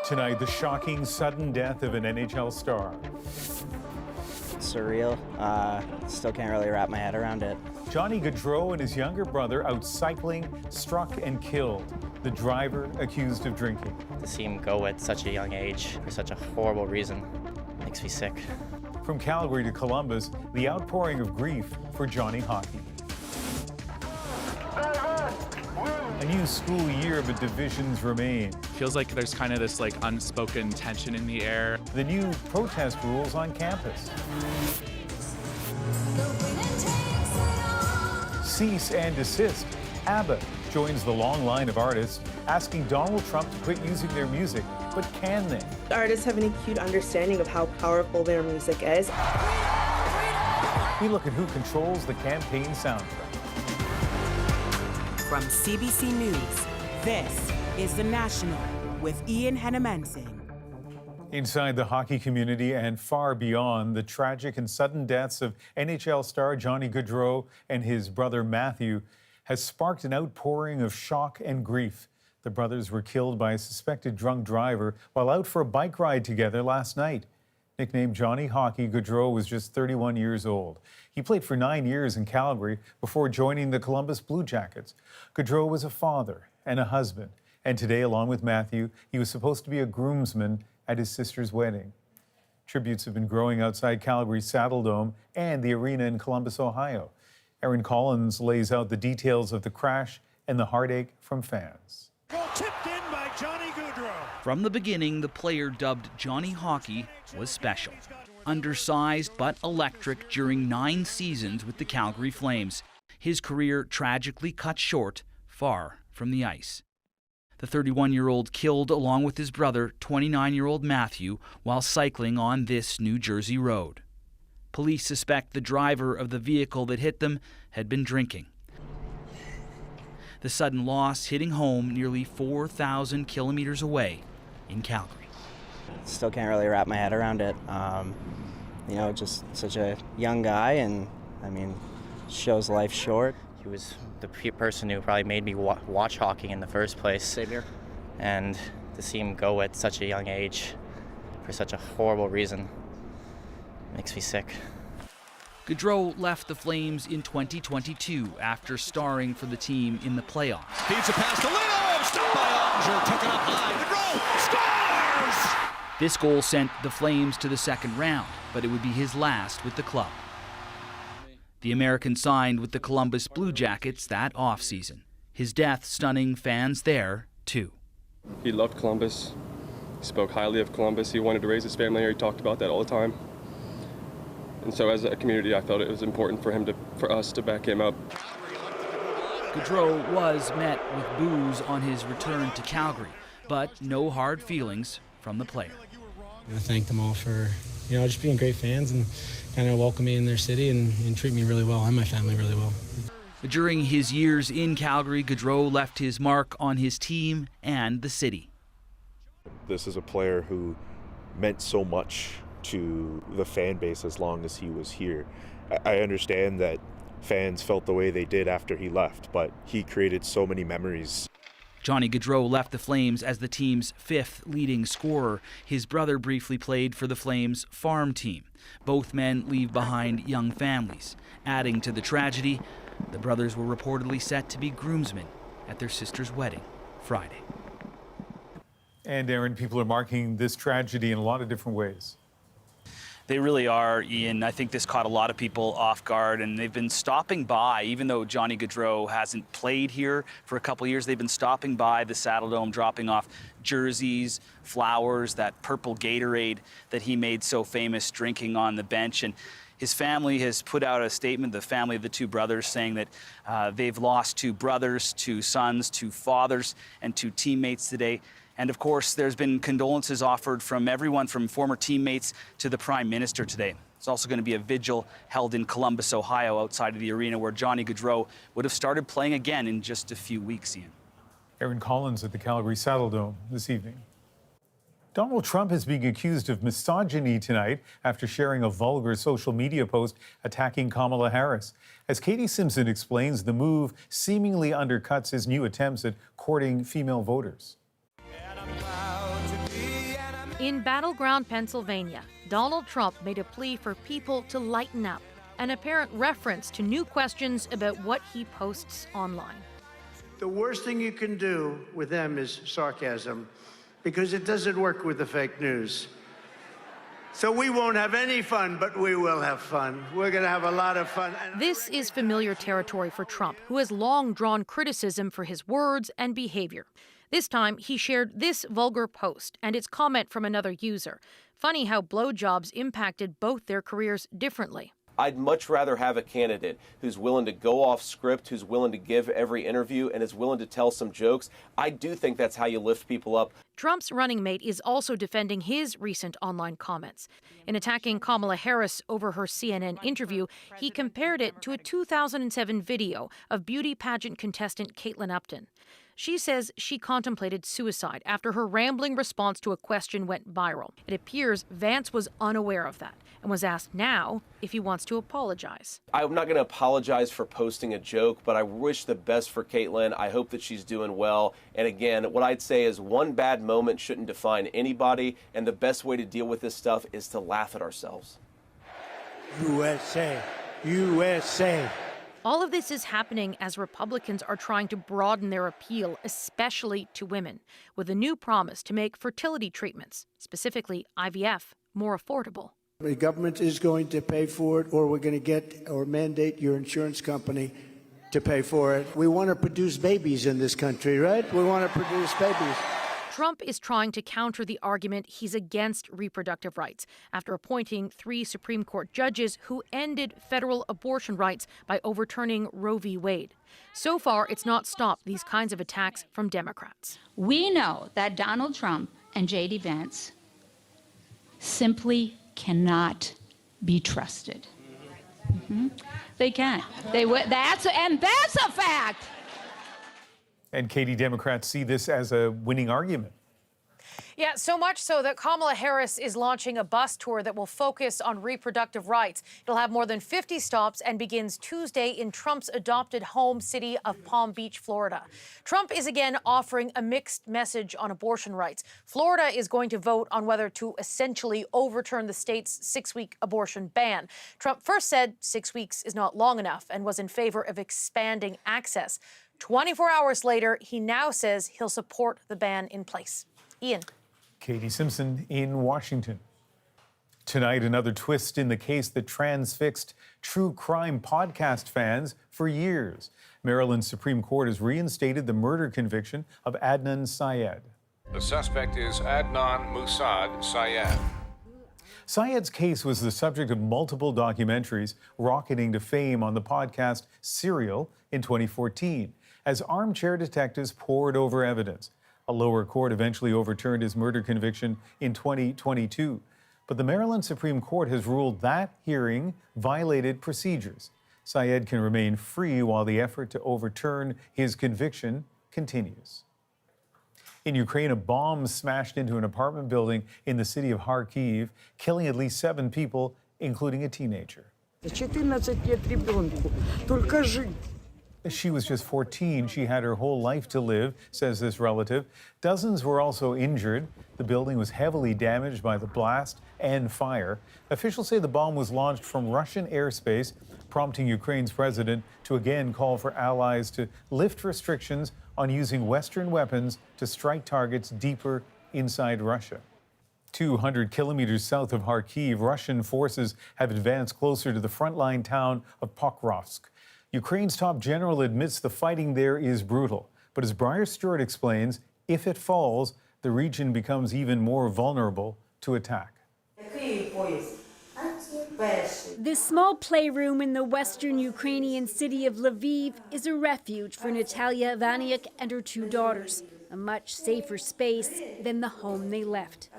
Tonight, the shocking sudden death of an NHL star. Surreal. Still can't really wrap my head around it. Johnny Gaudreau and his younger brother out cycling, struck and killed. The driver accused of drinking. To see him go at such a young age for such a horrible reason makes me sick. From Calgary to Columbus, the outpouring of grief for Johnny Hockey. A new school year, but divisions remain. Feels like there's kind of this unspoken tension in the air. The new protest rules on campus. Cease and desist. ABBA joins the long line of artists asking Donald Trump to quit using their music. But can they? Artists have an acute understanding of how powerful their music is. We look at who controls the campaign soundtrack. From CBC News, this is The National with Ian Hennemanson. Inside the hockey community and far beyond, the tragic and sudden deaths of NHL star Johnny Gaudreau and his brother Matthew has sparked an outpouring of shock and grief. The brothers were killed by a suspected drunk driver while out for a bike ride together last night. Nicknamed Johnny Hockey, Gaudreau was just 31 years old. He played for 9 years in Calgary before joining the Columbus Blue Jackets. Gaudreau was a father and a husband, and today, along with Matthew, he was supposed to be a groomsman at his sister's wedding. Tributes have been growing outside Calgary's Saddledome and the arena in Columbus, Ohio. Aaron Collins lays out the details of the crash and the heartache from fans. Tipped in by Johnny Gaudreau. From the beginning, the player dubbed Johnny Hockey was special. Undersized but electric during 9 seasons with the Calgary Flames. His career tragically cut short, far from the ice. The 31-year-old killed along with his brother, 29-year-old Matthew, while cycling on this New Jersey road. Police suspect the driver of the vehicle that hit them had been drinking. The sudden loss hitting home nearly 4,000 kilometers away in Calgary. Still can't really wrap my head around it. Just such a young guy, and shows life short. He was the person who probably made me watch hockey in the first place. Same here. And to see him go at such a young age for such a horrible reason makes me sick. Gaudreau left the Flames in 2022 after starring for the team in the playoffs. Feeds a pass to Lino. Stopped by Ottinger. Took it up high. Gaudreau scores! This goal sent the Flames to the second round, but it would be his last with the club. The American signed with the Columbus Blue Jackets that offseason. His death stunning fans there, too. He loved Columbus. He spoke highly of Columbus. He wanted to raise his family here. He talked about that all the time. And so as a community, I felt it was important for us to back him up. Gaudreau was met with boos on his return to Calgary, but no hard feelings from the player. I thank them all for, just being great fans and kind of welcome me in their city and treat me really well and my family really well. During his years in Calgary, Gaudreau left his mark on his team and the city. This is a player who meant so much to the fan base as long as he was here. I understand that fans felt the way they did after he left, but he created so many memories. Johnny Gaudreau left the Flames as the team's 5th leading scorer. His brother briefly played for the Flames farm team. Both men leave behind young families. Adding to the tragedy, the brothers were reportedly set to be groomsmen at their sister's wedding Friday. And Aaron, people are marking this tragedy in a lot of different ways. They really are, Ian. I think this caught a lot of people off guard, and they've been stopping by, even though Johnny Gaudreau hasn't played here for a couple years, they've been stopping by the Saddledome, dropping off jerseys, flowers, that purple Gatorade that he made so famous drinking on the bench. And his family has put out a statement, the family of the 2 brothers, saying that they've lost 2 brothers, 2 sons, 2 fathers, and 2 teammates today. And of course, there's been condolences offered from everyone from former teammates to the Prime Minister today. There's also going to be a vigil held in Columbus, Ohio, outside of the arena where Johnny Gaudreau would have started playing again in just a few weeks, Ian. Aaron Collins at the Calgary Saddledome this evening. Donald Trump is being accused of misogyny tonight after sharing a vulgar social media post attacking Kamala Harris. As Katie Simpson explains, the move seemingly undercuts his new attempts at courting female voters. And I'm proud to be In battleground Pennsylvania, Donald Trump made a plea for people to lighten up, an apparent reference to new questions about what he posts online. The worst thing you can do with them is sarcasm, because it doesn't work with the fake news. So we won't have any fun, but we will have fun. We're going to have a lot of fun. This is familiar territory for Trump, who has long drawn criticism for his words and behavior. This time, he shared this vulgar post and its comment from another user. Funny how blowjobs impacted both their careers differently. I'd much rather have a candidate who's willing to go off script, who's willing to give every interview, and is willing to tell some jokes. I do think that's how you lift people up. Trump's running mate is also defending his recent online comments. In attacking Kamala Harris over her CNN interview, he compared it to a 2007 video of beauty pageant contestant Caitlin Upton. She says she contemplated suicide after her rambling response to a question went viral. It appears Vance was unaware of that and was asked now if he wants to apologize. I'm not going to apologize for posting a joke, but I wish the best for Caitlin. I hope that she's doing well. And again, what I'd say is one bad moment shouldn't define anybody, and the best way to deal with this stuff is to laugh at ourselves. USA, USA. All of this is happening as Republicans are trying to broaden their appeal, especially to women, with a new promise to make fertility treatments, specifically IVF, more affordable. The government is going to pay for it, or we're going to get or mandate your insurance company to pay for it. We want to produce babies in this country, right? We want to produce babies. Trump is trying to counter the argument he's against reproductive rights after appointing 3 Supreme Court judges who ended federal abortion rights by overturning Roe v. Wade. So far, it's not stopped these kinds of attacks from Democrats. We know that Donald Trump and J.D. Vance simply cannot be trusted. They can't. That's a fact. And Katie, Democrats see this as a winning argument. Yeah, so much so that Kamala Harris is launching a bus tour that will focus on reproductive rights. It'll have more than 50 stops and begins Tuesday in Trump's adopted home city of Palm Beach, Florida. Trump is again offering a mixed message on abortion rights. Florida is going to vote on whether to essentially overturn the state's 6-week abortion ban. Trump first said 6 weeks is not long enough and was in favor of expanding access. 24 hours later, he now says he'll support the ban in place. Ian. Katie Simpson in Washington. Tonight, another twist in the case that transfixed true crime podcast fans for years. Maryland's Supreme Court has reinstated the murder conviction of Adnan Syed. The suspect is Adnan Syed. Syed's case was the subject of multiple documentaries rocketing to fame on the podcast Serial in 2014 as armchair detectives pored over evidence. A lower court eventually overturned his murder conviction in 2022. But the Maryland Supreme Court has ruled that hearing violated procedures. Syed can remain free while the effort to overturn his conviction continues. In Ukraine, a bomb smashed into an apartment building in the city of Kharkiv, killing at least 7 people, including a teenager. She was just 14. She had her whole life to live, says this relative. Dozens were also injured. The building was heavily damaged by the blast and fire. Officials say the bomb was launched from Russian airspace, prompting Ukraine's president to again call for allies to lift restrictions on using Western weapons to strike targets deeper inside Russia. 200 kilometers south of Kharkiv, Russian forces have advanced closer to the frontline town of Pokrovsk. Ukraine's top general admits the fighting there is brutal. But as Briar Stewart explains, if it falls, the region becomes even more vulnerable to attack. This small playroom in the western Ukrainian city of Lviv is a refuge for Natalia Ivaniuk and her 2 daughters, a much safer space than the home they left.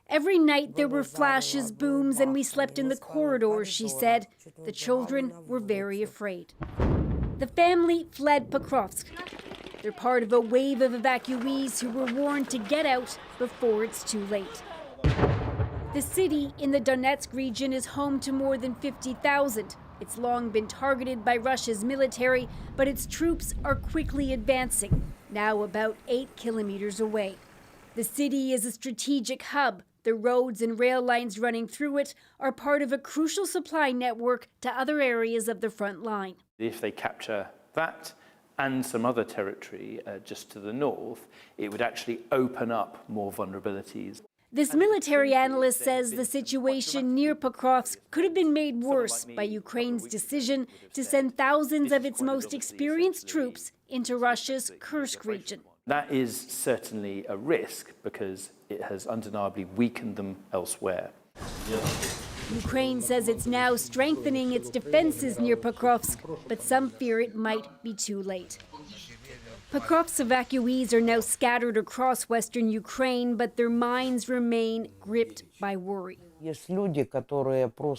Every night there were flashes, booms, and we slept in the corridors, she said. The children were very afraid. The family fled Pokrovsk. They're part of a wave of evacuees who were warned to get out before it's too late. The city in the Donetsk region is home to more than 50,000. It's long been targeted by Russia's military, but its troops are quickly advancing, now about 8 kilometers away. The city is a strategic hub. The roads and rail lines running through it are part of a crucial supply network to other areas of the front line. If they capture that and some other territory just to the north, it would actually open up more vulnerabilities. This military analyst says the situation near Pokrovsk could have been made worse by Ukraine's decision to send thousands of its most experienced troops into Russia's Kursk region. That is certainly a risk because it has undeniably weakened them elsewhere. Ukraine says it's now strengthening its defenses near Pokrovsk, but some fear it might be too late. Pokrovsk's evacuees are now scattered across western Ukraine, but their minds remain gripped by worry.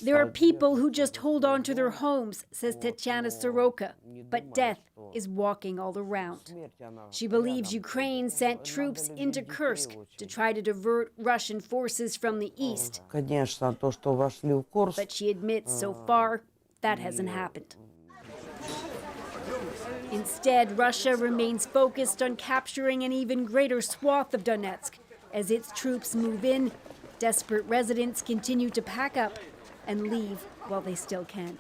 There are people who just hold on to their homes, says Tatiana Soroka, but death is walking all around. She believes Ukraine sent troops into Kursk to try to divert Russian forces from the east. But she admits so far that hasn't happened. Instead, Russia remains focused on capturing an even greater swath of Donetsk. As its troops move in, desperate residents continue to pack up and leave while they still can.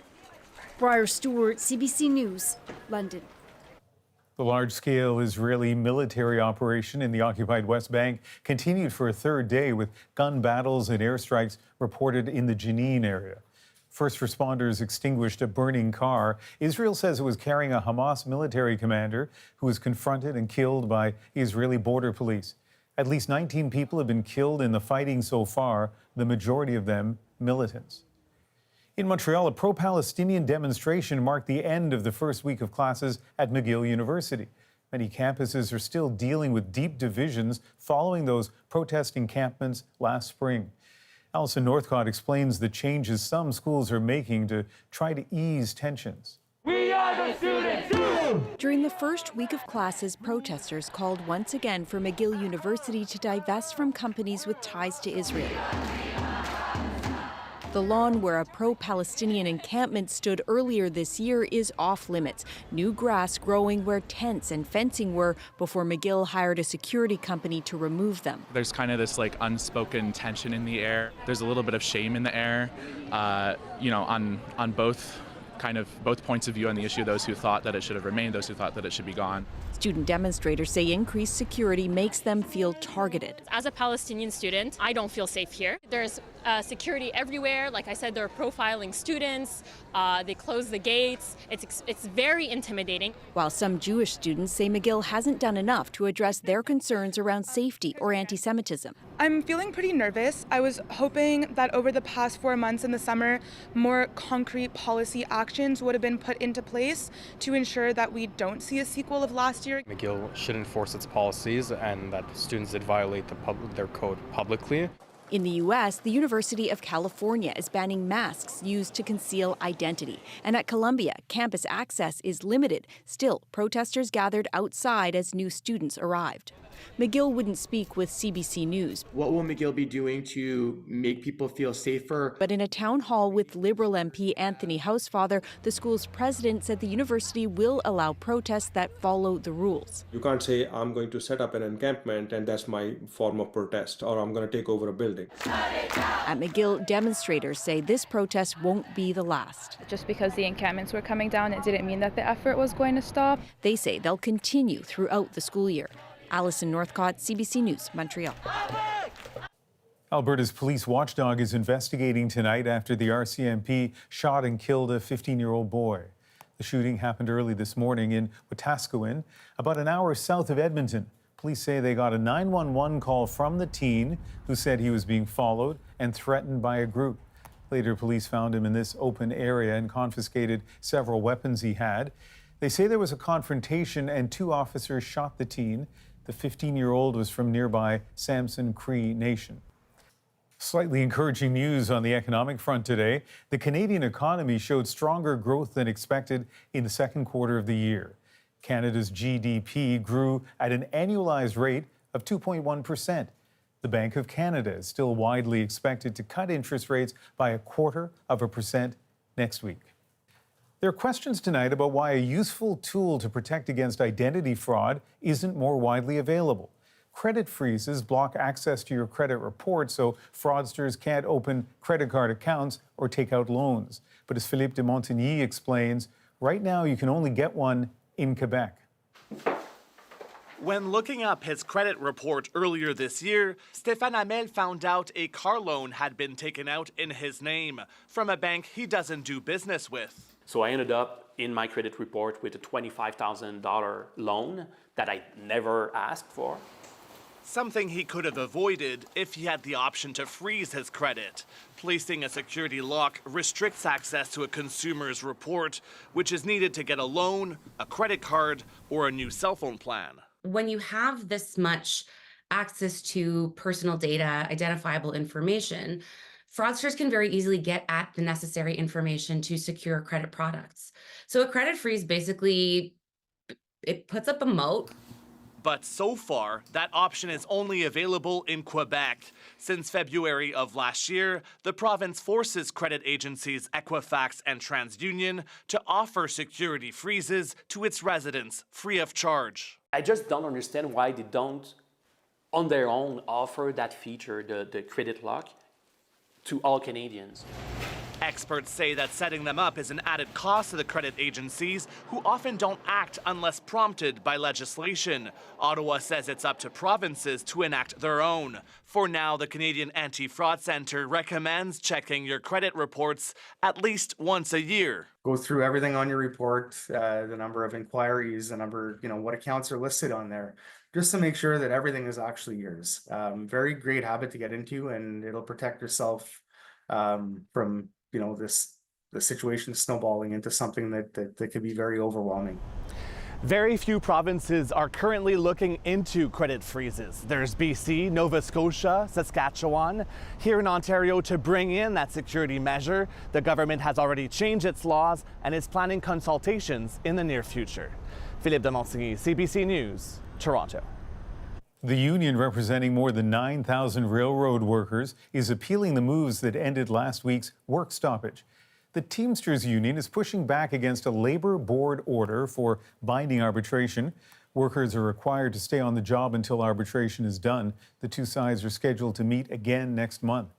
Briar Stewart, CBC News, London. The large-scale Israeli military operation in the occupied West Bank continued for a third day with gun battles and airstrikes reported in the Jenin area. First responders extinguished a burning car. Israel says it was carrying a Hamas military commander who was confronted and killed by Israeli border police. At least 19 people have been killed in the fighting so far, the majority of them militants. In Montreal, a pro-Palestinian demonstration marked the end of the first week of classes at McGill University. Many campuses are still dealing with deep divisions following those protest encampments last spring. Alison Northcott explains the changes some schools are making to try to ease tensions. We are the students too! During the first week of classes, protesters called once again for McGill University to divest from companies with ties to Israel. The lawn where a pro-Palestinian encampment stood earlier this year is off limits. New grass growing where tents and fencing were before McGill hired a security company to remove them. There's kind of this unspoken tension in the air. There's a little bit of shame in the air, on both points of view on the issue, those who thought that it should have remained, those who thought that it should be gone. Student demonstrators say increased security makes them feel targeted. As a Palestinian student, I don't feel safe here. There's security everywhere. Like I said, they're profiling students. They close the gates. It's very intimidating. While some Jewish students say McGill hasn't done enough to address their concerns around safety or anti-Semitism. I'm feeling pretty nervous. I was hoping that over the past 4 months in the summer, more concrete policy actions would have been put into place to ensure that we don't see a sequel of last year. McGill should enforce its policies and that students that violate their code publicly. In the U.S., the University of California is banning masks used to conceal identity. And at Columbia, campus access is limited. Still, protesters gathered outside as new students arrived. McGill wouldn't speak with CBC News. What will McGill be doing to make people feel safer? But in a town hall with Liberal MP Anthony Housefather, the school's president said the university will allow protests that follow the rules. You can't say, I'm going to set up an encampment and that's my form of protest, or I'm going to take over a building. At McGill, demonstrators say this protest won't be the last. Just because the encampments were coming down, it didn't mean that the effort was going to stop. They say they'll continue throughout the school year. Alison Northcott, CBC News, Montreal. Alberta's police watchdog is investigating tonight after the RCMP shot and killed a 15-year-old boy. The shooting happened early this morning in Wetaskiwin, about an hour south of Edmonton. Police say they got a 911 call from the teen who said he was being followed and threatened by a group. Later, police found him in this open area and confiscated several weapons he had. They say there was a confrontation and 2 officers shot the teen. The 15-year-old was from nearby Samson Cree Nation. Slightly encouraging news on the economic front today. The Canadian economy showed stronger growth than expected in the second quarter of the year. Canada's GDP grew at an annualized rate of 2.1%. The Bank of Canada is still widely expected to cut interest rates by 0.25% next week. There are questions tonight about why a useful tool to protect against identity fraud isn't more widely available. Credit freezes block access to your credit report, so fraudsters can't open credit card accounts or take out loans. But as Philippe de Montigny explains, right now you can only get one in Quebec. When looking up his credit report earlier this year, Stéphane Hamel found out a car loan had been taken out in his name from a bank he doesn't do business with. So I ended up in my credit report with a $25,000 loan that I never asked for. Something he could have avoided if he had the option to freeze his credit. Placing a security lock restricts access to a consumer's report, which is needed to get a loan, a credit card, or a new cell phone plan. When you have this much access to personal data, identifiable information, fraudsters can very easily get at the necessary information to secure credit products. So a credit freeze basically, it puts up a moat. But so far, that option is only available in Quebec. Since February of last year, the province forces credit agencies Equifax and TransUnion to offer security freezes to its residents free of charge. I just don't understand why they don't, on their own, offer that feature, the credit lock, to all Canadians. Experts say that setting them up is an added cost to the credit agencies, who often don't act unless prompted by legislation. Ottawa says it's up to provinces to enact their own. For now, the Canadian Anti-Fraud Centre recommends checking your credit reports at least once a year. Go through everything on your report, the number of inquiries, the number, what accounts are listed on there, just to make sure that everything is actually yours. Very great habit to get into, and it'll protect yourself from the situation snowballing into something that could be very overwhelming. Very few provinces are currently looking into credit freezes. There's BC, Nova Scotia, Saskatchewan. Here in Ontario, to bring in that security measure, the government has already changed its laws and is planning consultations in the near future. Philippe de Montigny, CBC News, Toronto. The union representing more than 9,000 railroad workers is appealing the moves that ended last week's work stoppage. The Teamsters Union is pushing back against a labor board order for binding arbitration. Workers are required to stay on the job until arbitration is done. The two sides are scheduled to meet again next month.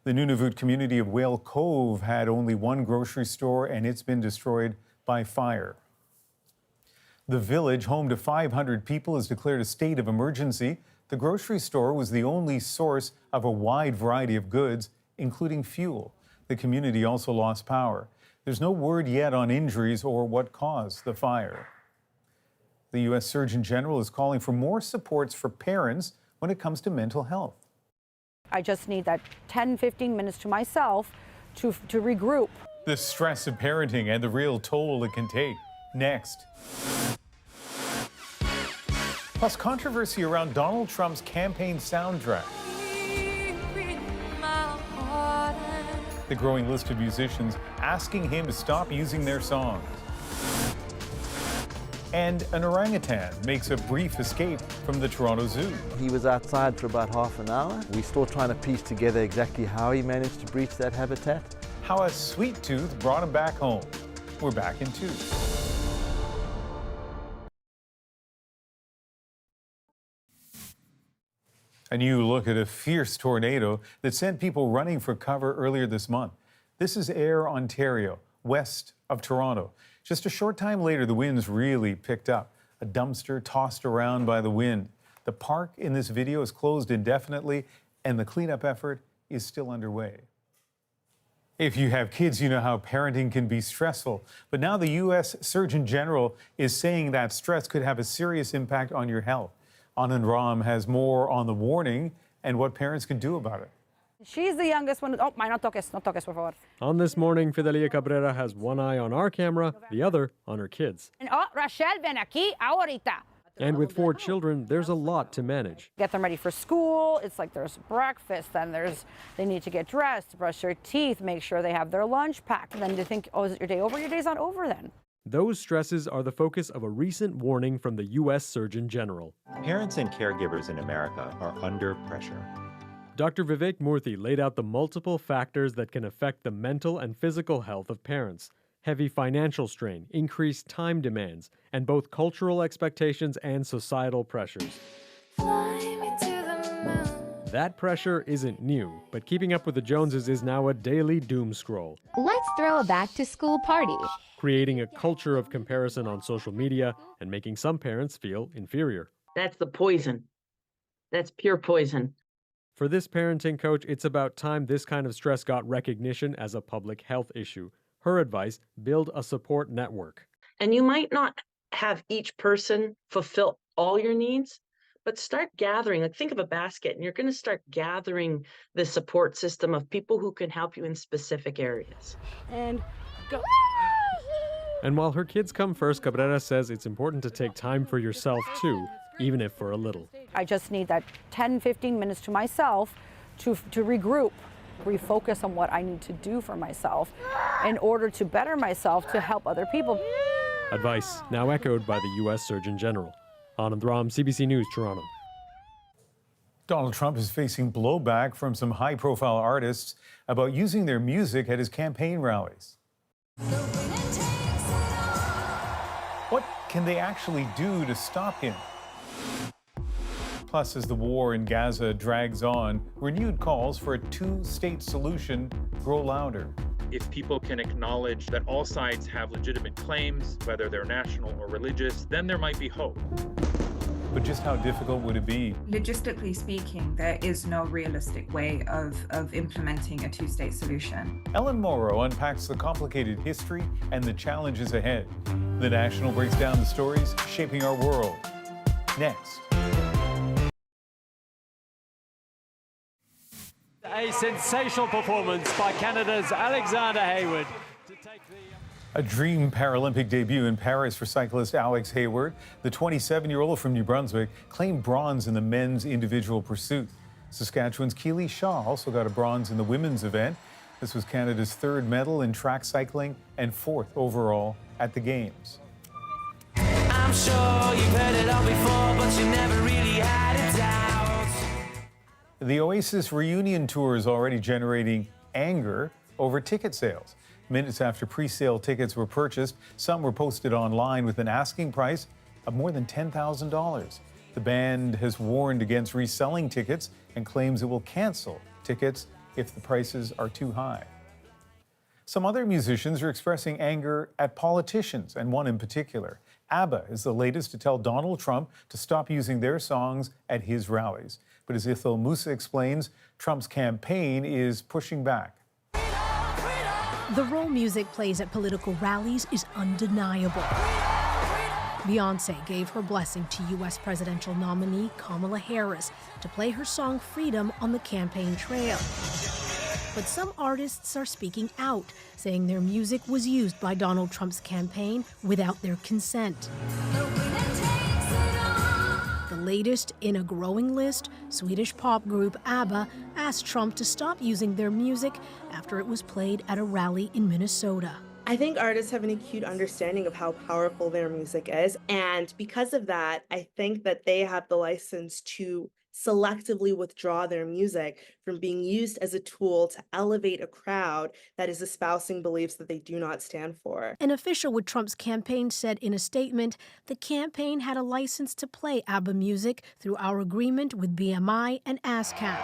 The Nunavut community of Whale Cove had only one grocery store, and it's been destroyed by fire. The village, home to 500 people, has declared a state of emergency. The grocery store was the only source of a wide variety of goods, including fuel. The community also lost power. There's no word yet on injuries or what caused the fire. The U.S. Surgeon General is calling for more supports for parents when it comes to mental health. I just need that 10, 15 minutes to myself to regroup. The stress of parenting and the real toll it can take. Next. Plus, controversy around Donald Trump's campaign soundtrack. The growing list of musicians asking him to stop using their songs. And an orangutan makes a brief escape from the Toronto Zoo. He was outside for about half an hour. We're still trying to piece together exactly how he managed to breach that habitat. How a sweet tooth brought him back home. We're back in 2. A new look at a fierce tornado that sent people running for cover earlier this month. This is Ayr, Ontario, west of Toronto. Just a short time later, the winds really picked up. A dumpster tossed around by the wind. The park in this video is closed indefinitely, and the cleanup effort is still underway. If you have kids, you know how parenting can be stressful. But now the U.S. Surgeon General is saying that stress could have a serious impact on your health. Anand Ram has more on the warning and what parents can do about it. She's the youngest one. Oh, no toques, por favor. On this morning, Fidelia Cabrera has one eye on our camera, the other on her kids. And, oh, Rachel, ven aquí ahorita. And with 4 children, there's a lot to manage. Get them ready for school. It's like there's breakfast, then they need to get dressed, brush their teeth, make sure they have their lunch packed. And then they think, oh, is it your day over? Your day's not over then. Those stresses are the focus of a recent warning from the U.S. Surgeon General. Parents and caregivers in America are under pressure. Dr. Vivek Murthy laid out the multiple factors that can affect the mental and physical health of parents. Heavy financial strain, increased time demands, and both cultural expectations and societal pressures. That pressure isn't new, but keeping up with the Joneses is now a daily doom scroll. Let's throw a back-to-school party. Creating a culture of comparison on social media and making some parents feel inferior. That's the poison. That's pure poison. For this parenting coach, it's about time this kind of stress got recognition as a public health issue. Her advice, build a support network. And you might not have each person fulfill all your needs, but start gathering, like think of a basket, and you're going to start gathering the support system of people who can help you in specific areas. And go. And while her kids come first, Cabrera says it's important to take time for yourself too, even if for a little. I just need that 10, 15 minutes to myself to regroup, refocus on what I need to do for myself in order to better myself to help other people. Advice now echoed by the U.S. Surgeon General. Anand Ram, CBC News, Toronto. Donald Trump is facing blowback from some high-profile artists about using their music at his campaign rallies. What can they actually do to stop him? Plus, as the war in Gaza drags on, renewed calls for a two-state solution grow louder. If people can acknowledge that all sides have legitimate claims, whether they're national or religious, then there might be hope. But just how difficult would it be? Logistically speaking, there is no realistic way of implementing a two-state solution. Ellen Morrow unpacks the complicated history and the challenges ahead. The National breaks down the stories shaping our world. Next. A sensational performance by Canada's Alexander Hayward. A dream Paralympic debut in Paris for cyclist Alex Hayward. The 27-year-old from New Brunswick claimed bronze in the men's individual pursuit. Saskatchewan's Keely Shaw also got a bronze in the women's event. This was Canada's third medal in track cycling and fourth overall at the Games. I'm sure you've heard it all before, but you never really had it out. The Oasis reunion tour is already generating anger over ticket sales. Minutes after pre-sale tickets were purchased, some were posted online with an asking price of more than $10,000. The band has warned against reselling tickets and claims it will cancel tickets if the prices are too high. Some other musicians are expressing anger at politicians, and one in particular. ABBA is the latest to tell Donald Trump to stop using their songs at his rallies. But as Ithel Musa explains, Trump's campaign is pushing back. The role music plays at political rallies is undeniable. Beyoncé gave her blessing to U.S. presidential nominee Kamala Harris to play her song Freedom on the campaign trail. But some artists are speaking out, saying their music was used by Donald Trump's campaign without their consent. The latest in a growing list, Swedish pop group ABBA asked Trump to stop using their music after it was played at a rally in Minnesota. I think artists have an acute understanding of how powerful their music is, and because of that, I think that they have the license to selectively withdraw their music from being used as a tool to elevate a crowd that is espousing beliefs that they do not stand for. An official with Trump's campaign said in a statement, the campaign had a license to play ABBA music through our agreement with BMI and ASCAP.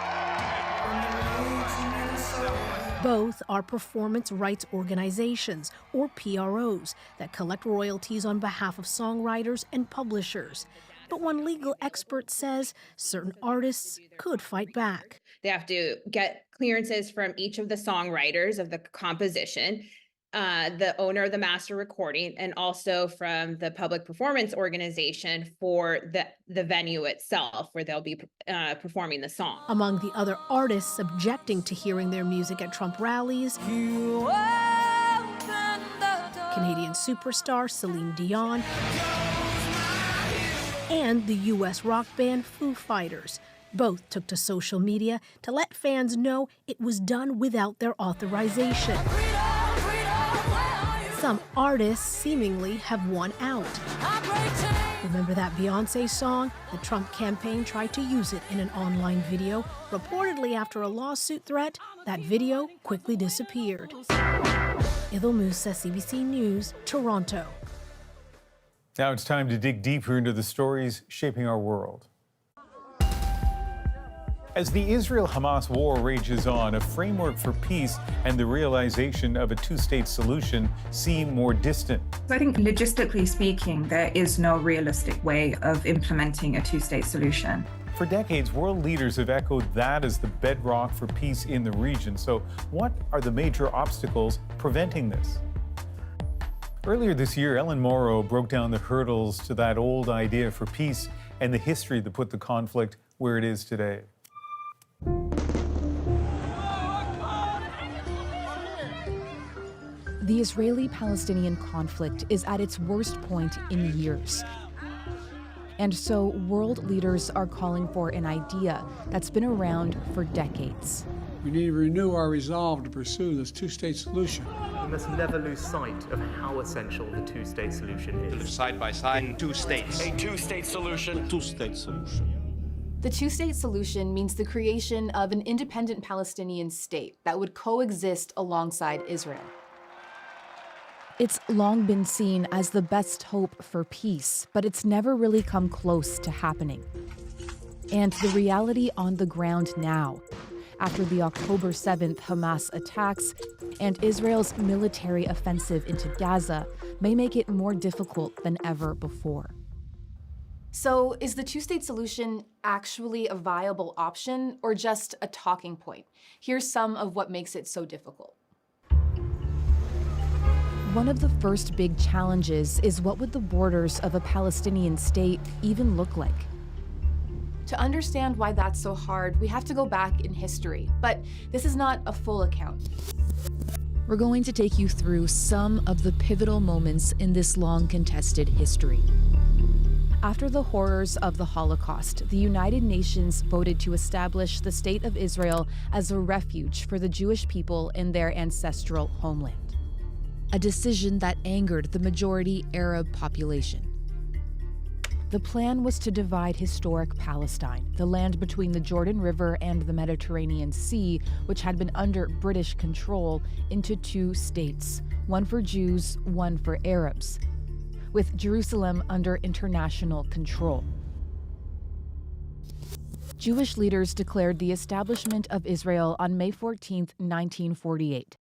Both are performance rights organizations, or PROs, that collect royalties on behalf of songwriters and publishers. But one legal expert says certain artists could fight back. They have to get clearances from each of the songwriters of the composition, the owner of the master recording, and also from the public performance organization for the venue itself where they'll be performing the song. Among the other artists objecting to hearing their music at Trump rallies, Canadian superstar Celine Dion, and the U.S. rock band Foo Fighters. Both took to social media to let fans know it was done without their authorization. Some artists seemingly have won out. Remember that Beyoncé song? The Trump campaign tried to use it in an online video. Reportedly after a lawsuit threat, that video quickly disappeared. Ithel Musa, CBC News, Toronto. Now it's time to dig deeper into the stories shaping our world. As the Israel-Hamas war rages on, a framework for peace and the realization of a two-state solution seem more distant. I think logistically speaking, there is no realistic way of implementing a two-state solution. For decades, world leaders have echoed that as the bedrock for peace in the region. So what are the major obstacles preventing this? Earlier this year, Ellen Morrow broke down the hurdles to that old idea for peace and the history that put the conflict where it is today. The Israeli-Palestinian conflict is at its worst point in years. And so world leaders are calling for an idea that's been around for decades. We need to renew our resolve to pursue this two-state solution. We must never lose sight of how essential the two-state solution is. To live side by side in two states. A two-state solution. Two-state solution. The two-state solution means the creation of an independent Palestinian state that would coexist alongside Israel. It's long been seen as the best hope for peace, but it's never really come close to happening. And the reality on the ground now, after the October 7th Hamas attacks and Israel's military offensive into Gaza, may make it more difficult than ever before. So, is the two-state solution actually a viable option or just a talking point? Here's some of what makes it so difficult. One of the first big challenges is what would the borders of a Palestinian state even look like? To understand why that's so hard, we have to go back in history, but this is not a full account. We're going to take you through some of the pivotal moments in this long contested history. After the horrors of the Holocaust, the United Nations voted to establish the State of Israel as a refuge for the Jewish people in their ancestral homeland. A decision that angered the majority Arab population. The plan was to divide historic Palestine, the land between the Jordan River and the Mediterranean Sea, which had been under British control, into two states, one for Jews, one for Arabs, with Jerusalem under international control. Jewish leaders declared the establishment of Israel on May 14, 1948.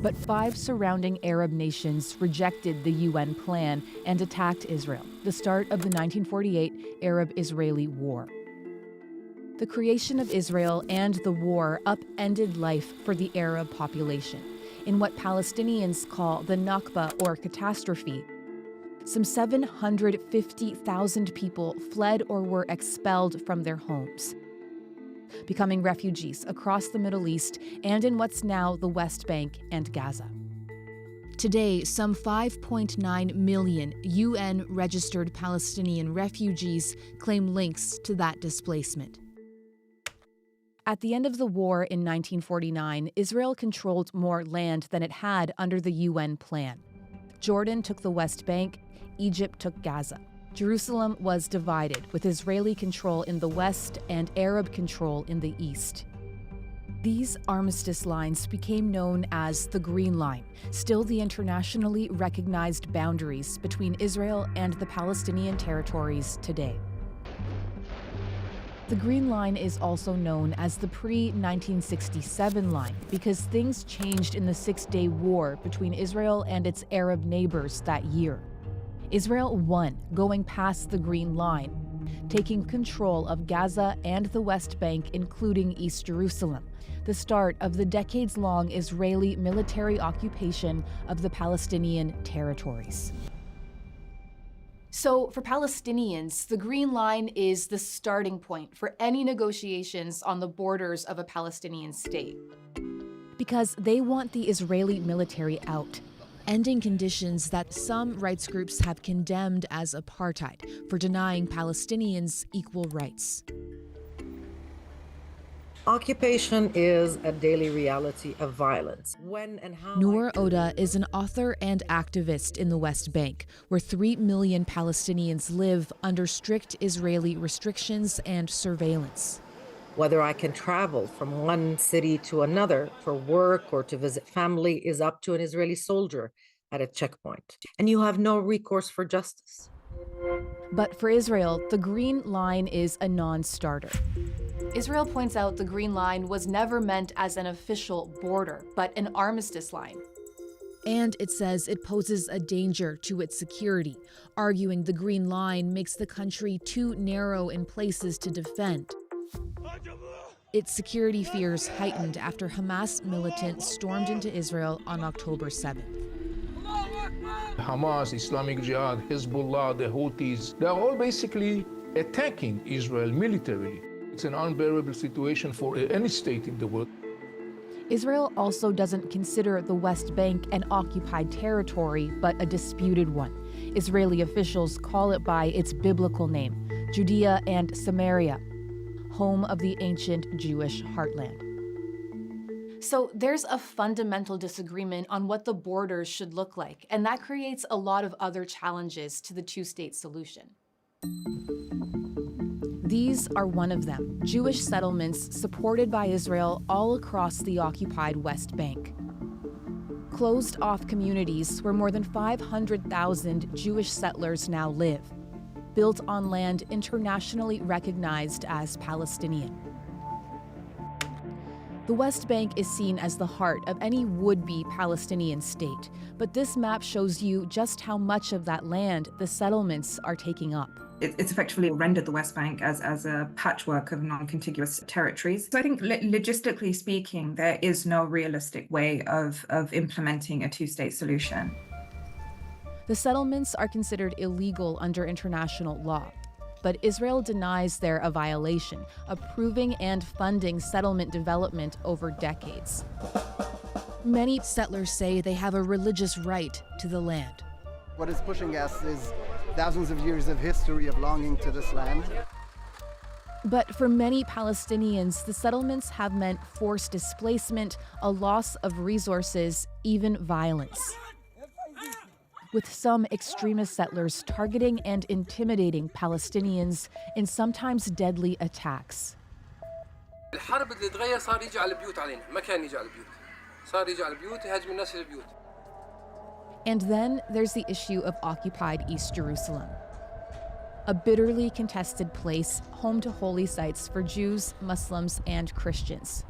But 5 surrounding Arab nations rejected the UN plan and attacked Israel, the start of the 1948 Arab-Israeli War. The creation of Israel and the war upended life for the Arab population in what Palestinians call the Nakba, or catastrophe. Some 750,000 people fled or were expelled from their homes, becoming refugees across the Middle East and in what's now the West Bank and Gaza. Today, some 5.9 million UN-registered Palestinian refugees claim links to that displacement. At the end of the war in 1949, Israel controlled more land than it had under the UN plan. Jordan took the West Bank, Egypt took Gaza. Jerusalem was divided, with Israeli control in the west and Arab control in the east. These armistice lines became known as the Green Line, still the internationally recognized boundaries between Israel and the Palestinian territories today. The Green Line is also known as the pre-1967 line because things changed in the Six-Day War between Israel and its Arab neighbors that year. Israel won, going past the Green Line, taking control of Gaza and the West Bank, including East Jerusalem, the start of the decades-long Israeli military occupation of the Palestinian territories. So, for Palestinians, the Green Line is the starting point for any negotiations on the borders of a Palestinian state. Because they want the Israeli military out, ending conditions that some rights groups have condemned as apartheid for denying Palestinians equal rights. Occupation is a daily reality of violence. When and how Noor Oda is an author and activist in the West Bank, where 3 million Palestinians live under strict Israeli restrictions and surveillance. Whether I can travel from one city to another for work or to visit family is up to an Israeli soldier at a checkpoint, and you have no recourse for justice. But for Israel, the Green Line is a non-starter. Israel points out the Green Line was never meant as an official border, but an armistice line. And it says it poses a danger to its security, arguing the Green Line makes the country too narrow in places to defend. Its security fears heightened after Hamas militants stormed into Israel on October 7th. Hamas, Islamic Jihad, Hezbollah, the Houthis, they're all basically attacking Israel militarily. It's an unbearable situation for any state in the world. Israel also doesn't consider the West Bank an occupied territory, but a disputed one. Israeli officials call it by its biblical name, Judea and Samaria, home of the ancient Jewish heartland. So there's a fundamental disagreement on what the borders should look like, and that creates a lot of other challenges to the two-state solution. These are one of them, Jewish settlements supported by Israel all across the occupied West Bank. Closed-off communities where more than 500,000 Jewish settlers now live, built on land internationally recognized as Palestinian. The West Bank is seen as the heart of any would-be Palestinian state, but this map shows you just how much of that land the settlements are taking up. It's effectively rendered the West Bank as a patchwork of non-contiguous territories. So I think logistically speaking, there is no realistic way of implementing a two-state solution. The settlements are considered illegal under international law, but Israel denies they're a violation, approving and funding settlement development over decades. Many settlers say they have a religious right to the land. What is pushing us is thousands of years of history of longing to this land. But for many Palestinians, the settlements have meant forced displacement, a loss of resources, even violence. With some extremist settlers targeting and intimidating Palestinians in sometimes deadly attacks. And then there's the issue of occupied East Jerusalem, a bitterly contested place home to holy sites for Jews, Muslims, and Christians.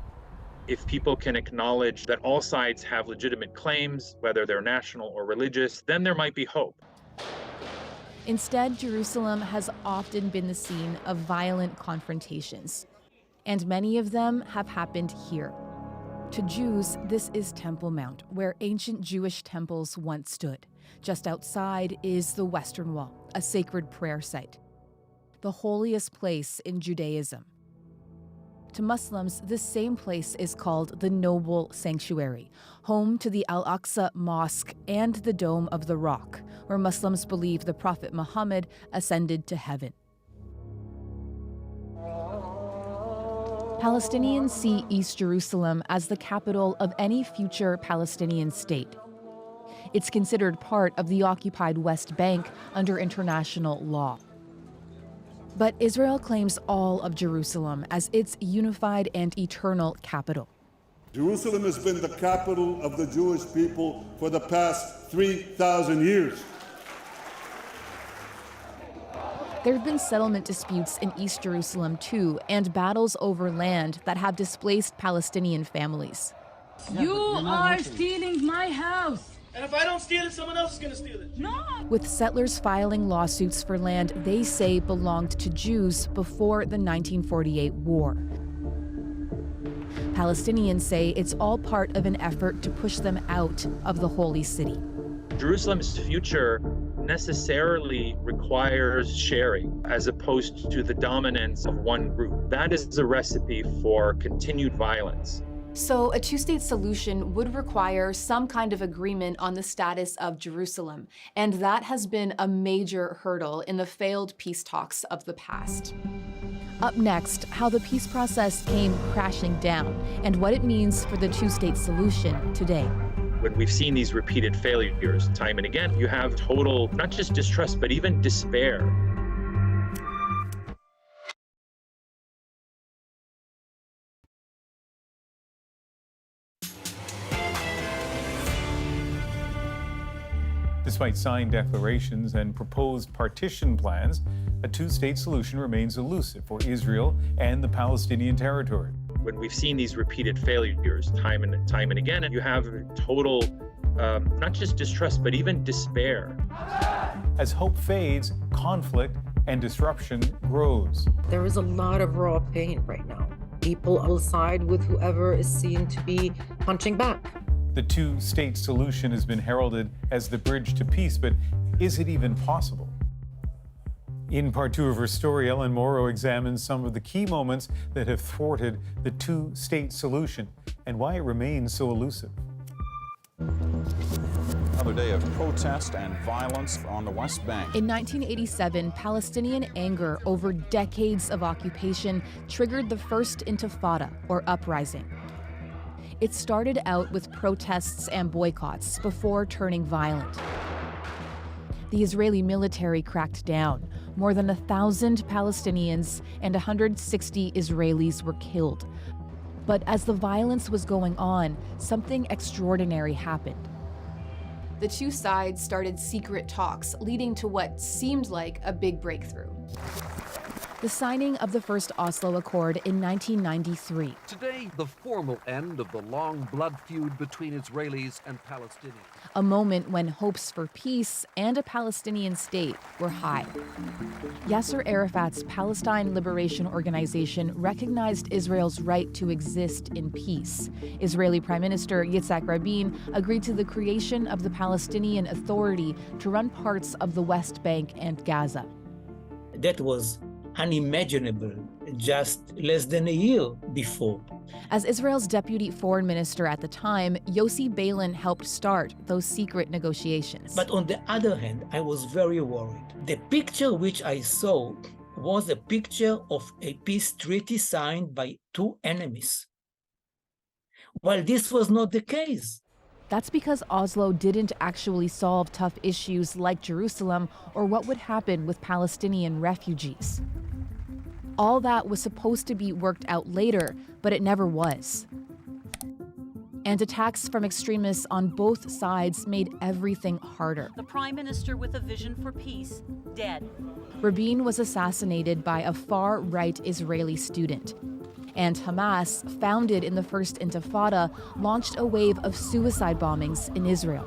If people can acknowledge that all sides have legitimate claims, whether they're national or religious, then there might be hope. Instead, Jerusalem has often been the scene of violent confrontations, and many of them have happened here. To Jews, this is Temple Mount, where ancient Jewish temples once stood. Just outside is the Western Wall, a sacred prayer site, the holiest place in Judaism. To Muslims, this same place is called the Noble Sanctuary, home to the Al-Aqsa Mosque and the Dome of the Rock, where Muslims believe the Prophet Muhammad ascended to heaven. Palestinians see East Jerusalem as the capital of any future Palestinian state. It's considered part of the occupied West Bank under international law. But Israel claims all of Jerusalem as its unified and eternal capital. Jerusalem has been the capital of the Jewish people for the past 3,000 years. There have been settlement disputes in East Jerusalem too, and battles over land that have displaced Palestinian families. You are stealing my house. And if I don't steal it, someone else is going to steal it. No! With settlers filing lawsuits for land they say belonged to Jews before the 1948 war. Palestinians say it's all part of an effort to push them out of the holy city. Jerusalem's future necessarily requires sharing as opposed to the dominance of one group. That is a recipe for continued violence. So a two-state solution would require some kind of agreement on the status of Jerusalem, and that has been a major hurdle in the failed peace talks of the past. Up next, how the peace process came crashing down and what it means for the two-state solution today. When we've seen these repeated failures time and again, you have total, not just distrust, but even despair. The Despite signed declarations and proposed partition plans, a two-state solution remains elusive for Israel and the Palestinian territory. When we've seen these repeated failures time and again, you have total, not just distrust, but even despair. As hope fades, conflict and disruption grows. There is a lot of raw pain right now. People will side with whoever is seen to be punching back. The two-state solution has been heralded as the bridge to peace, but is it even possible? In part two of her story, Ellen Morrow examines some of the key moments that have thwarted the two-state solution and why it remains so elusive. Another day of protest and violence on the West Bank. In 1987, Palestinian anger over decades of occupation triggered the First Intifada, or uprising. It started out with protests and boycotts before turning violent. The Israeli military cracked down. More than 1,000 Palestinians and 160 Israelis were killed. But as the violence was going on, something extraordinary happened. The two sides started secret talks, leading to what seemed like a big breakthrough. The signing of the first Oslo Accord in 1993. Today, the formal end of the long blood feud between Israelis and Palestinians. A moment when hopes for peace and a Palestinian state were high. Yasser Arafat's Palestine Liberation Organization recognized Israel's right to exist in peace. Israeli Prime Minister Yitzhak Rabin agreed to the creation of the Palestinian Authority to run parts of the West Bank and Gaza. That was unimaginable just less than a year before. As Israel's deputy foreign minister at the time, Yossi Beilin helped start those secret negotiations. But on the other hand, I was very worried. The picture which I saw was a picture of a peace treaty signed by two enemies. While this was not the case. That's because Oslo didn't actually solve tough issues like Jerusalem or what would happen with Palestinian refugees. All that was supposed to be worked out later, but it never was. And attacks from extremists on both sides made everything harder. The prime minister with a vision for peace, dead. Rabin was assassinated by a far-right Israeli student. And Hamas, founded in the First Intifada, launched a wave of suicide bombings in Israel.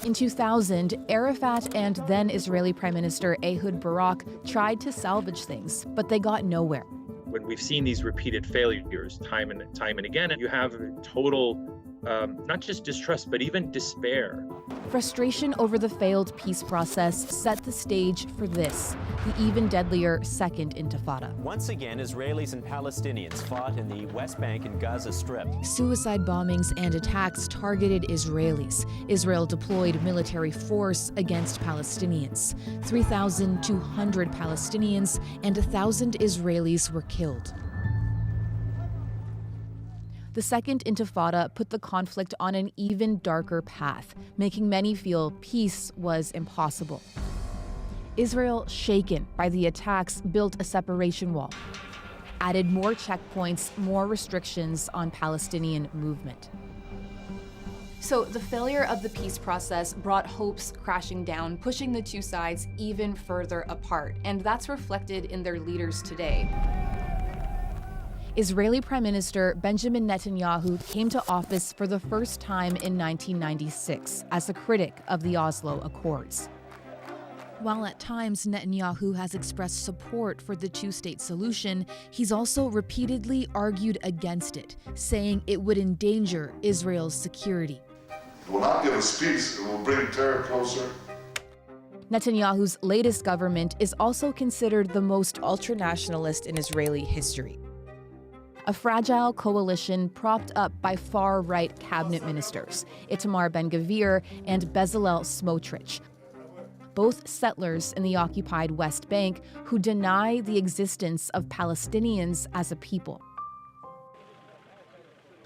In 2000, Arafat and then Israeli Prime Minister Ehud Barak tried to salvage things, but they got nowhere. When we've seen these repeated failures time and again, you have total, not just distrust, but even despair. Frustration over the failed peace process set the stage for this, the even deadlier Second Intifada. Once again, Israelis and Palestinians fought in the West Bank and Gaza Strip. Suicide bombings and attacks targeted Israelis. Israel deployed military force against Palestinians. 3,200 Palestinians and 1,000 Israelis were killed. The Second Intifada put the conflict on an even darker path, making many feel peace was impossible. Israel, shaken by the attacks, built a separation wall, added more checkpoints, more restrictions on Palestinian movement. So the failure of the peace process brought hopes crashing down, pushing the two sides even further apart, and that's reflected in their leaders today. Israeli Prime Minister Benjamin Netanyahu came to office for the first time in 1996 as a critic of the Oslo Accords. While at times Netanyahu has expressed support for the two-state solution, he's also repeatedly argued against it, saying it would endanger Israel's security. It will not give us peace, it will bring terror closer. Netanyahu's latest government is also considered the most ultranationalist in Israeli history. A fragile coalition propped up by far-right cabinet ministers, Itamar Ben-Gvir and Bezalel Smotrich, both settlers in the occupied West Bank who deny the existence of Palestinians as a people.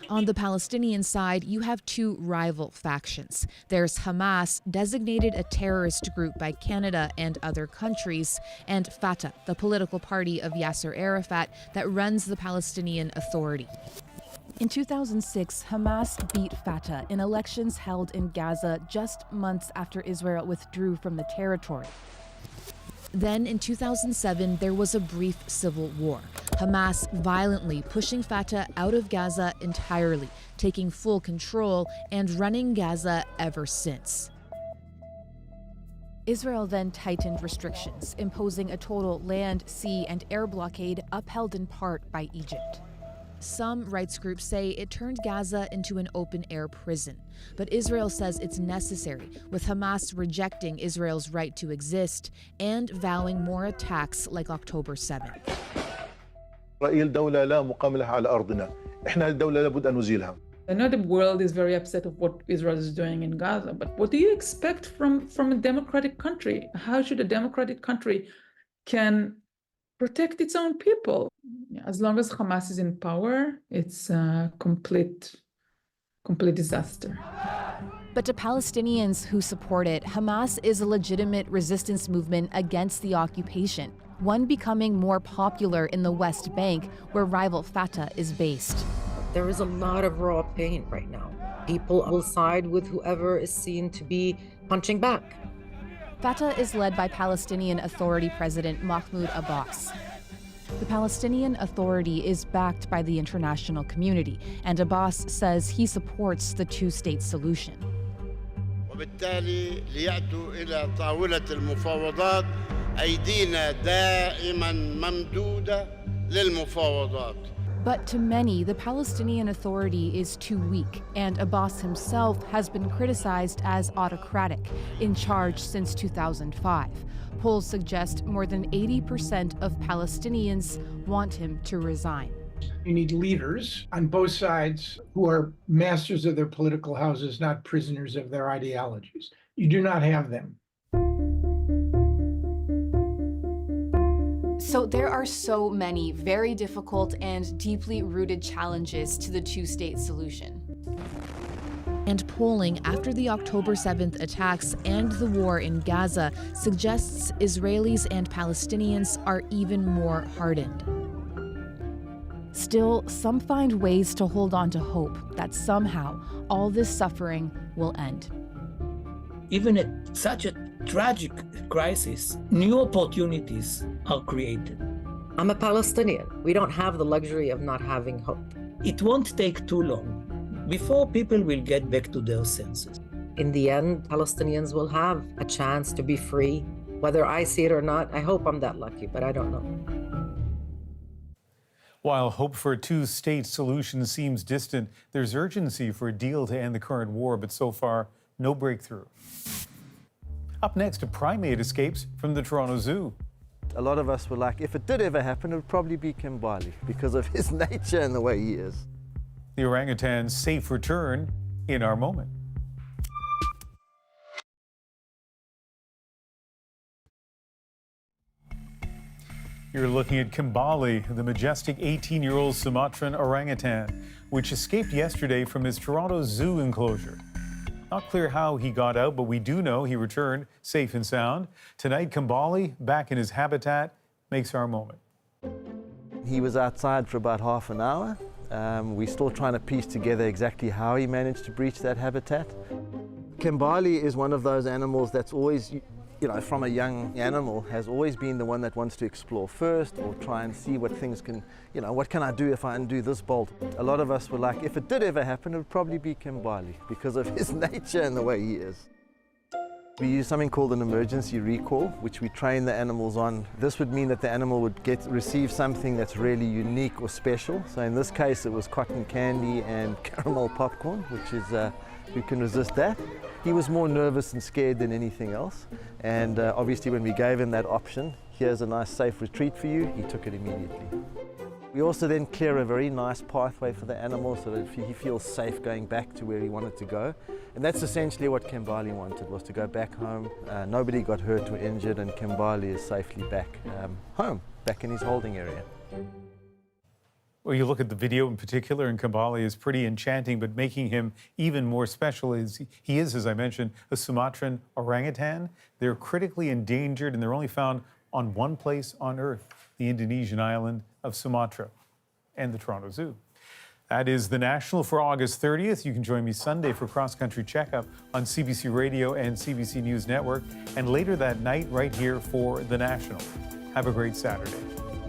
On the Palestinian side, you have two rival factions. There's Hamas, designated a terrorist group by Canada and other countries, and Fatah, the political party of Yasser Arafat that runs the Palestinian Authority. In 2006, Hamas beat Fatah in elections held in Gaza just months after Israel withdrew from the territory. Then in 2007, there was a brief civil war, Hamas violently pushing Fatah out of Gaza entirely, taking full control and running Gaza ever since. Israel then tightened restrictions, imposing a total land, sea, and air blockade upheld in part by Egypt. Some rights groups say it turned Gaza into an open-air prison, but Israel says it's necessary, with Hamas rejecting Israel's right to exist and vowing more attacks like October 7th. إسرائيل دولة لا مقام لها على أرضنا. إحنا الدولة لابد أن نزيلها. I know the world is very upset of what Israel is doing in Gaza, but what do you expect from a democratic country? How should a democratic country can protect its own people? As long as Hamas is in power, it's a complete disaster. But to Palestinians who support it, Hamas is a legitimate resistance movement against the occupation, one becoming more popular in the West Bank, where rival Fatah is based. There is a lot of raw pain right now. People will side with whoever is seen to be punching back. Fatah is led by Palestinian Authority President Mahmoud Abbas. The Palestinian Authority is backed by the international community, and Abbas says he supports the two-state solution. وبالتالي ليأتوا إلى طاولة المفاوضات أيدينا دائما ممدودة للمفاوضات. But to many, the Palestinian Authority is too weak, and Abbas himself has been criticized as autocratic, in charge since 2005. Polls suggest more than 80% of Palestinians want him to resign. You need leaders on both sides who are masters of their political houses, not prisoners of their ideologies. You do not have them. So there are so many very difficult and deeply rooted challenges to the two-state solution. And polling after the October 7th attacks and the war in Gaza suggests Israelis and Palestinians are even more hardened. Still, some find ways to hold on to hope that somehow all this suffering will end. Even at such a tragic crisis, new opportunities are created. I'm a Palestinian. We don't have the luxury of not having hope. It won't take too long before people will get back to their senses. In the end, Palestinians will have a chance to be free. Whether I see it or not, I hope I'm that lucky, but I don't know. While hope for a two-state solution seems distant, there's urgency for a deal to end the current war, but so far, no breakthrough. Up next, a primate escapes from the Toronto Zoo. A lot of us were like, if it did ever happen, it would probably be Kimbali because of his nature and the way he is. The orangutan's safe return in our moment. You're looking at Kimbali, the majestic 18-year-old Sumatran orangutan, which escaped yesterday from his Toronto Zoo enclosure. Not clear how he got out, but we do know he returned safe and sound. Tonight, Kimbali, back in his habitat, makes our moment. He was outside for about half an hour. We're still trying to piece together exactly how he managed to breach that habitat. Kimbali is one of those animals that's always, you know, from a young animal, has always been the one that wants to explore first or try and see what things can, you know, what can I do if I undo this bolt? A lot of us were like, if it did ever happen, it would probably be Kimbali because of his nature and the way he is. We use something called an emergency recall, which we train the animals on. This would mean that the animal would receive something that's really unique or special. So in this case, it was cotton candy and caramel popcorn, which is, who can resist that? He was more nervous and scared than anything else. And obviously when we gave him that option, here's a nice safe retreat for you, he took it immediately. We also then clear a very nice pathway for the animal so that he feels safe going back to where he wanted to go. And that's essentially what Kimbali wanted, was to go back home. Nobody got hurt or injured, and Kimbali is safely back home, back in his holding area. Well, you look at the video in particular, and Kimbali is pretty enchanting, but making him even more special is he is, as I mentioned, a Sumatran orangutan. They're critically endangered, and they're only found on one place on Earth, the Indonesian island of Sumatra and the Toronto Zoo. That is The National for August 30th. You can join me Sunday for Cross Country Checkup on CBC Radio and CBC News Network, and later that night right here for The National. Have a great Saturday.